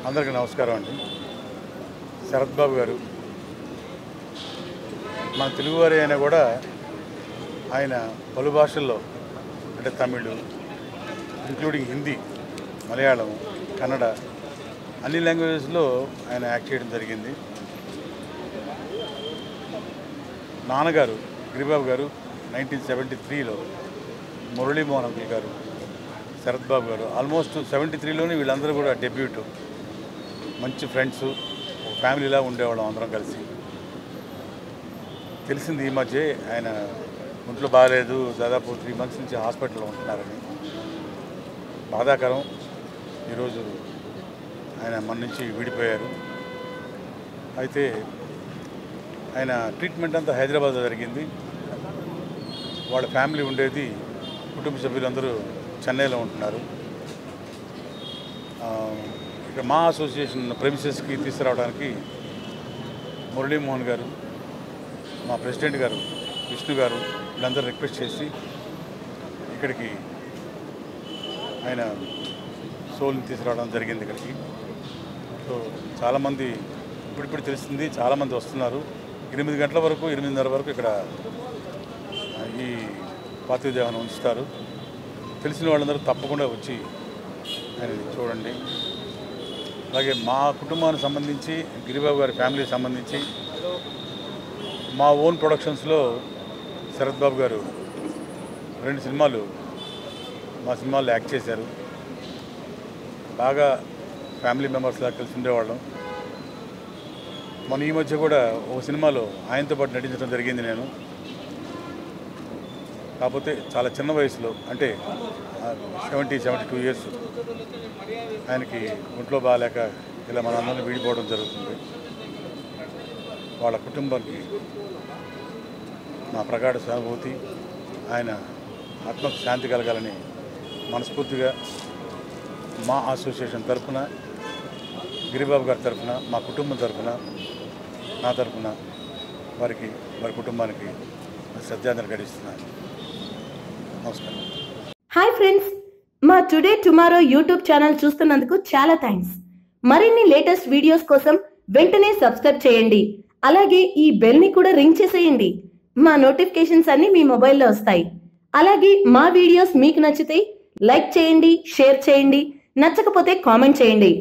అందరికీ నమస్కారం అండి. శరత్ బాబు గారు మన తెలుగువారి అయినా కూడా ఆయన పలు భాషల్లో అంటే తమిళ్ ఇంక్లూడింగ్ హిందీ, మలయాళం, కన్నడ అన్ని లాంగ్వేజెస్లో ఆయన యాక్ట్ చేయడం జరిగింది. నాన్నగారు గిరిబాబు గారు 1973లో, మురళీమోహన్ అంకుల్ గారు, శరత్ బాబు గారు ఆల్మోస్ట్ 73లోనే వీళ్ళందరూ కూడా డెబ్యూట్. మంచి ఫ్రెండ్స్, ఒక ఫ్యామిలీలా ఉండేవాళ్ళం అందరం కలిసి. తెలిసింది ఈ మధ్య ఆయన ఒంట్లో బాగాలేదు, దాదాపు 3 months నుంచి హాస్పిటల్లో ఉంటున్నారని. బాధాకరం. ఈరోజు ఆయన మన నుంచి విడిపోయారు. అయితే ఆయన ట్రీట్మెంట్ అంతా హైదరాబాద్లో జరిగింది. వాళ్ళ ఫ్యామిలీ ఉండేది, కుటుంబ సభ్యులందరూ చెన్నైలో ఉంటున్నారు. ఇక్కడ మా అసోసియేషన్ ప్రెమిసెస్కి తీసుకురావడానికి మురళీమోహన్ గారు, మా ప్రెసిడెంట్ గారు విష్ణు గారు వీళ్ళందరూ రిక్వెస్ట్ చేసి ఇక్కడికి ఆయన సోల్ని తీసుకురావడం జరిగింది ఇక్కడికి. సో చాలామంది ఇప్పుడు తెలిసింది, చాలామంది వస్తున్నారు. 8 గంటల వరకు, 8:30 వరకు ఇక్కడ ఈ పార్థివ దేహాన్ని ఉంచుతారు. తెలిసిన వాళ్ళందరూ తప్పకుండా వచ్చి ఆయన చూడండి. అలాగే మా కుటుంబానికి సంబంధించి, గిరిబాబు గారి ఫ్యామిలీకి సంబంధించి మా ఓన్ ప్రొడక్షన్స్లో శరత్ బాబు గారు 2 సినిమాలు మా సినిమాల్లో యాక్ట్ చేశారు. బాగా ఫ్యామిలీ మెంబర్స్లా కలిసి ఉండేవాళ్ళం. మన ఈ మధ్య కూడా ఒక సినిమాలో ఆయనతో పాటు నటించడం జరిగింది నేను. కాకపోతే చాలా చిన్న వయసులో, అంటే 72 years ఆయనకి ఒంట్లో బాగాలేక ఇలా మనందరినీ వీడిపోవడం జరుగుతుంది. వాళ్ళ కుటుంబానికి నా ప్రగాఢ సానుభూతి. ఆయన ఆత్మకు శాంతి కలగాలని మనస్ఫూర్తిగా మా అసోసియేషన్ తరఫున, గిరిబాబు గారి తరఫున, మా కుటుంబం తరఫున, నా తరఫున వారికి, వారి కుటుంబానికి శ్రద్ధాంజలి ఘటిస్తున్నాను. నమస్కారం. హాయ్ ఫ్రెండ్స్, మా టుడే టుమారో యూట్యూబ్ ఛానల్ చూస్తున్నందుకు చాలా థ్యాంక్స్. మరిన్ని లేటెస్ట్ వీడియోస్ కోసం వెంటనే సబ్స్క్రైబ్ చేయండి. అలాగే ఈ బెల్ ని కూడా రింగ్ చేసేయండి. మా నోటిఫికేషన్స్ అన్ని మీ మొబైల్లో వస్తాయి. అలాగే మా వీడియోస్ మీకు నచ్చితే లైక్ చేయండి, షేర్ చేయండి, నచ్చకపోతే కామెంట్ చేయండి.